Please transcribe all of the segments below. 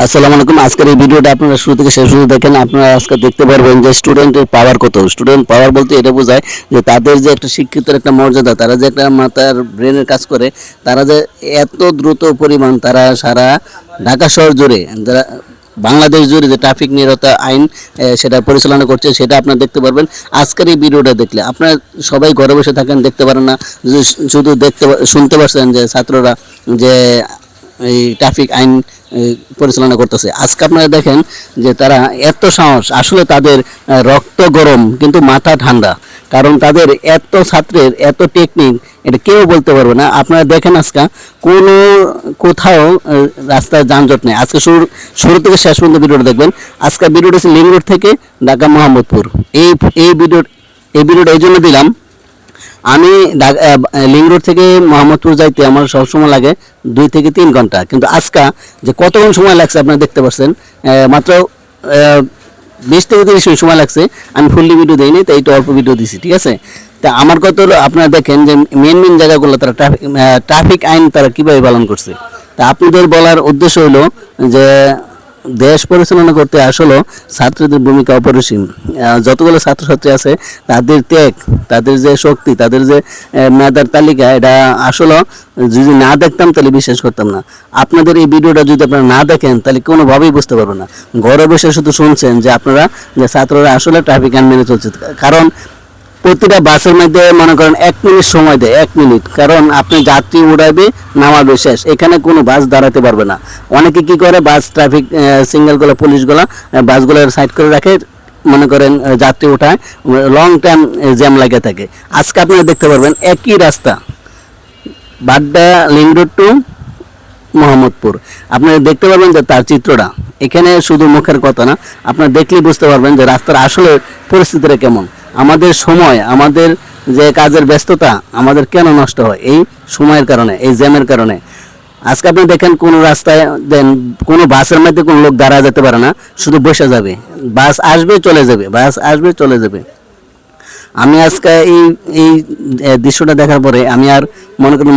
আসসালামু আলাইকুম। আজকের এই ভিডিওটা আপনারা শুরু থেকে শেষ পর্যন্ত দেখেন। আপনারা আজকে দেখতে পারবেন যে স্টুডেন্টের পাওয়ার কত। স্টুডেন্ট পাওয়ার বলতে এটা বোঝায় যে তাদের যে একটা শিক্ষিতের একটা মর্যাদা, তারা যে একটা মাথার ব্রেনের কাজ করে, তারা যে এত দ্রুত পরিমাণ তারা সারা ঢাকা শহর জুড়ে যারা বাংলাদেশ জুড়ে যে ট্রাফিক নিরাপত্তা আইন সেটা পরিচালনা করছে, সেটা আপনারা দেখতে পারবেন আজকের এই ভিডিওটা দেখলে। আপনারা সবাই ঘরে বসে থাকেন, দেখতে পারেন না, শুধু শুনতে পারছেন যে ছাত্ররা যে এই ট্রাফিক আইন পরিচালনা করতেছে। আজকে আপনারা দেখেন যে তারা এত সাহস, আসলে তাদের রক্ত গরম কিন্তু মাথা ঠান্ডা। কারণ তাদের এত ছাত্রের এত টেকনিক, এটা কেউ বলতে পারবে না। আপনারা দেখেন আজকে কোনো কোথাও রাস্তায় যানজট নেই। আজকে শুরু থেকে শেষ পর্যন্ত ভিডিওটা দেখবেন। আজকে ভিডিওটা হচ্ছে লিং রোড থেকে ঢাকা মোহাম্মদপুর। এই এই ভিডিওটা এই জন্য দিলাম, আমি লিং রোড থেকে মোহাম্মদপুর যাইতে আমার সবসময় লাগে 2 থেকে 3 ঘন্টা, কিন্তু আজকে যে কতক্ষণ সময় লাগছে আপনারা দেখতে পাচ্ছেন। মাত্র 20 থেকে 30 মিনিট সময় লাগছে। আমি ফুললি ভিডিও দিইনি, তাই একটু অল্প ভিডিও দিছি, ঠিক আছে। তা আমার কথা হলো, আপনারা দেখেন যে মেন জায়গাগুলো তারা ট্রাফিক আইন তারা কীভাবে পালন করছে। তা আপনাদের বলার উদ্দেশ্য হলো যে দেশ পরিচালনা করতে আসলে ছাত্রদের ভূমিকা অপরিসীম। যতগুলো ছাত্রছাত্রী আছে, তাদের ত্যাগ, তাদের যে শক্তি, তাদের যে মেধার তালিকা, এটা আসলে যদি না দেখতাম তাহলে বিশ্বাস করতাম না। আপনাদের এই ভিডিওটা যদি আপনারা না দেখেন তাহলে কোনোভাবেই বুঝতে পারবেন না। ঘরে বসে শুধু শুনছেন যে আপনারা যে ছাত্ররা আসলে ট্রাফিক আইন মেনে চলছে। কারণ প্রতিটা বাসের মধ্যে মনে করেন 1 মিনিট সময় দেয়, 1 মিনিট। কারণ আপনি যাত্রী উঠাবে, নামাবে, শেষ। এখানে কোনো বাস দাঁড়াতে পারবে না। অনেকে কি করে, বাস ট্রাফিক সিগন্যালগুলো, পুলিশগুলো বাসগুলো সাইড করে রাখে, মনে করেন যাত্রী উঠায়, লং টাইম জ্যাম লাগে থাকে। আজকে আপনারা দেখতে পারবেন একই রাস্তা, Badda link road to Mohammadpur, আপনারা দেখতে পারবেন যে তার চিত্রটা এখানে শুধু মুখের কথা না, আপনারা দেখলেই বুঝতে পারবেন যে রাস্তার আসলে পরিস্থিতিটা কেমন। আমাদের সময়, আমাদের যে কাজের ব্যস্ততা আমাদের কেন নষ্ট হয়? এই সময়ের কারণে, এই জ্যামের কারণে। আজকে আপনি দেখেন কোনো রাস্তায় দেন, কোনো বাসের মধ্যে কোনো লোক দাঁড়া যেতে পারে না, শুধু বসে যাবে। বাস আসবে চলে যাবে, বাস আসবে চলে যাবে। আমি আজকে এই এই দৃশ্যটা দেখার পরে আমি আর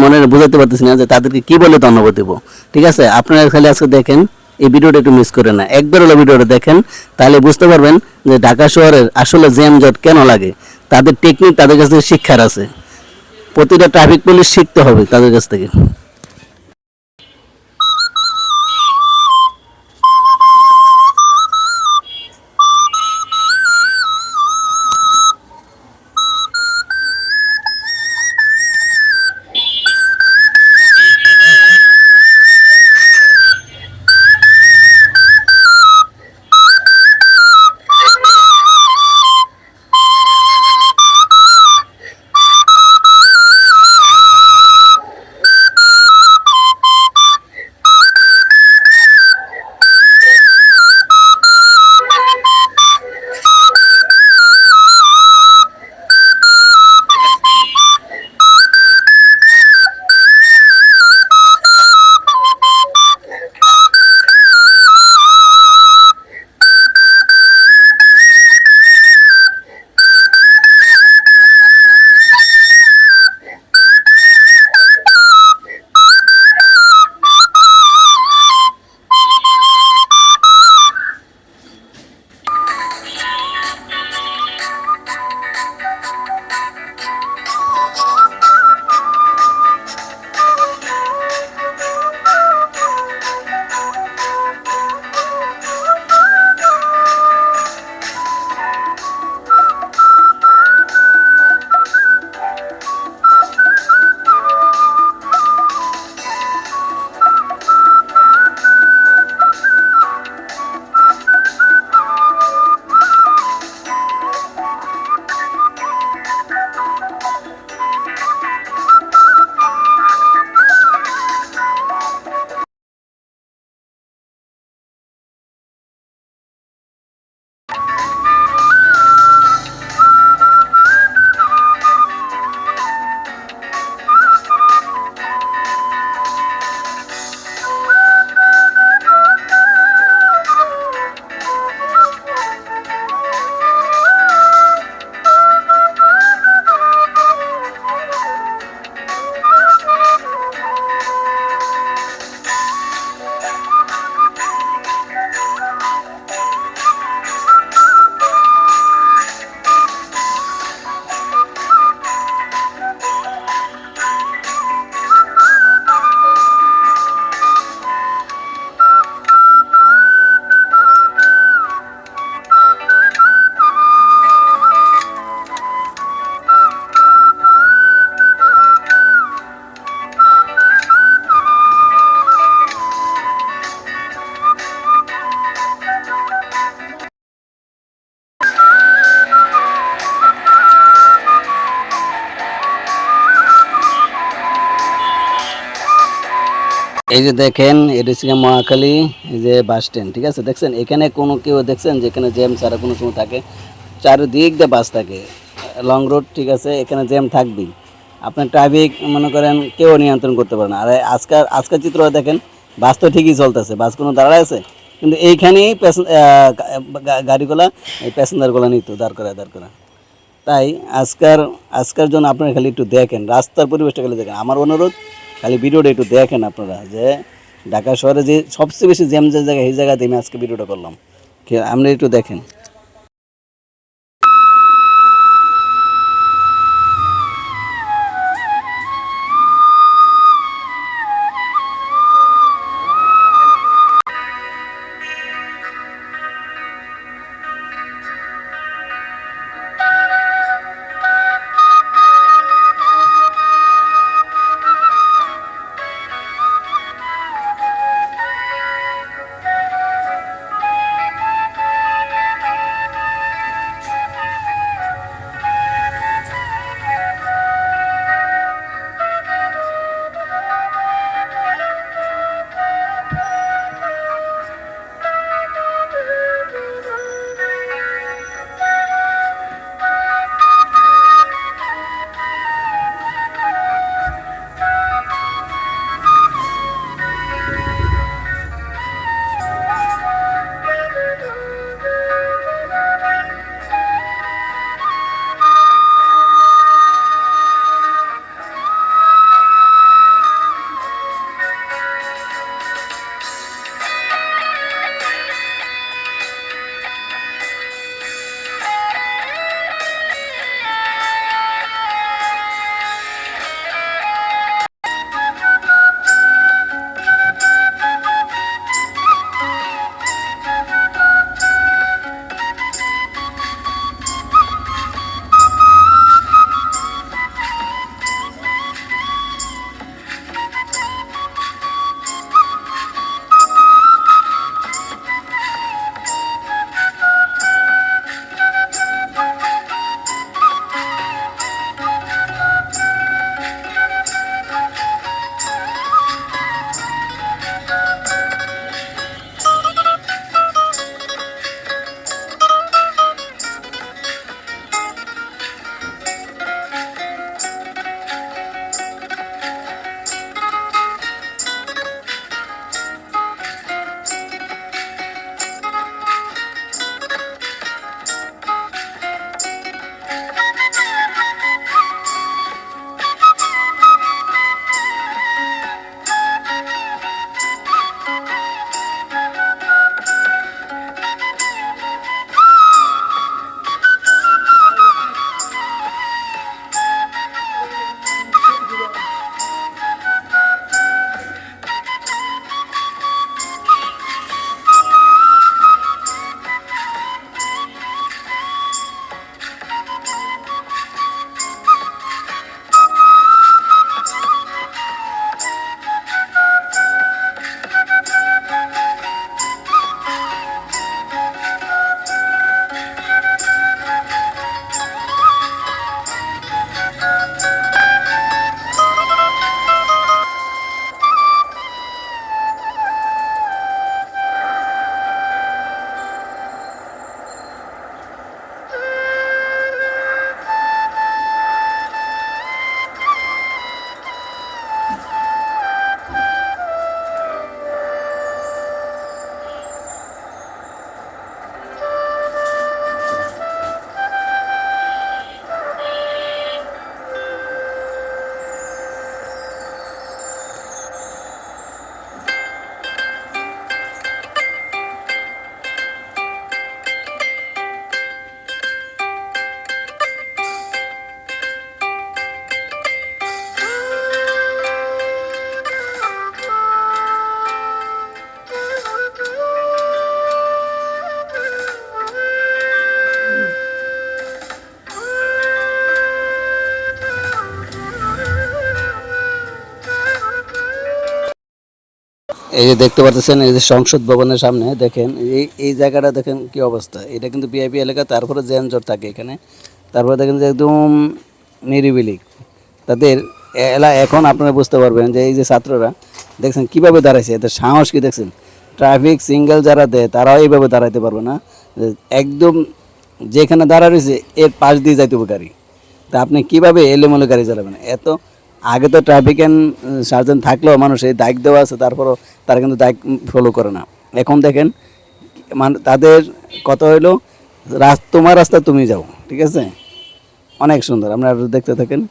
মনে বোঝাতে পারতেছি না যে তাদেরকে কি বলে ধন্যবাদ দেবো। ঠিক আছে, আপনারা খালি আজকে দেখেন, এই ভিডিওটা একটু মিস করে না, একবার হলো ভিডিওটা দেখেন, তাহলে বুঝতে পারবেন যে ঢাকা শহরের আসলে জ্যামজট কেন লাগে। তাদের টেকনিক তাদের কাছ থেকে শিক্ষার আছে। প্রতিটা ট্রাফিক পুলিশ শিখতে হবে তাদের কাছ থেকে। এই যে দেখেন এটা হচ্ছে গিয়ে মহাখালী, এই যে বাস স্ট্যান্ড, ঠিক আছে। দেখছেন এখানে কোনো কেউ দেখছেন যে এখানে জ্যাম ছাড়া কোনো সময় থাকে? চারিদিক দিয়ে বাস থাকে, লং রোড, ঠিক আছে। এখানে জ্যাম থাকবেই, আপনার ট্রাফিক মনে করেন কেউ নিয়ন্ত্রণ করতে পারে না। আর আজকের চিত্র দেখেন, বাস তো ঠিকই চলতেছে, বাস কোনো দাঁড়ায় আছে, কিন্তু এইখানেই গাড়িগুলা এই প্যাসেঞ্জারগুলো নিত দাঁড় করা। তাই আজকের জন্য আপনারা খালি একটু দেখেন রাস্তার পরিবেশটা, খালি দেখেন। আমার অনুরোধ, খালি ভিডিওটা একটু দেখেন আপনারা, যে ঢাকা শহরে যে সবচেয়ে বেশি জ্যাম যে জায়গায়, এই জায়গাতে আমি আজকে ভিডিওটা করলাম, আপনি একটু দেখেন। এই যে দেখতে পাচ্ছেন, এই যে সংসদ ভবনের সামনে দেখেন, এই জায়গাটা দেখেন কি অবস্থা। এটা কিন্তু ভিআইপি এলাকা, তারপরে যানজট থাকে এখানে। তারপরে দেখেন যে একদম নিরিবিলি তাদের এখন আপনারা বুঝতে পারবেন যে এই যে ছাত্ররা দেখছেন কিভাবে দাঁড়াইছে, এদের সাহস কি দেখছেন। ট্রাফিক সিঙ্গেল যারা দেয় তারাও এইভাবে দাঁড়াইতে পারবে না, যে একদম যেখানে দাঁড়া রয়েছে এর পাশ দিয়ে যাইতে হবে গাড়ি। তা আপনি কিভাবে এলোমেলো গাড়ি চালাবেন এত। আগে তো ট্রাফিক অ্যান্ড সার্জন থাকলেও মানুষ এই দায়িত্ব দেওয়া আছে, তারপরও তারা কিন্তু দায়িত্ব ফলো করে না। এখন দেখেন তাদের কথা হইলো তোমার রাস্তা তুমি যাও, ঠিক আছে। অনেক সুন্দর, আপনারা দেখতে থাকেন।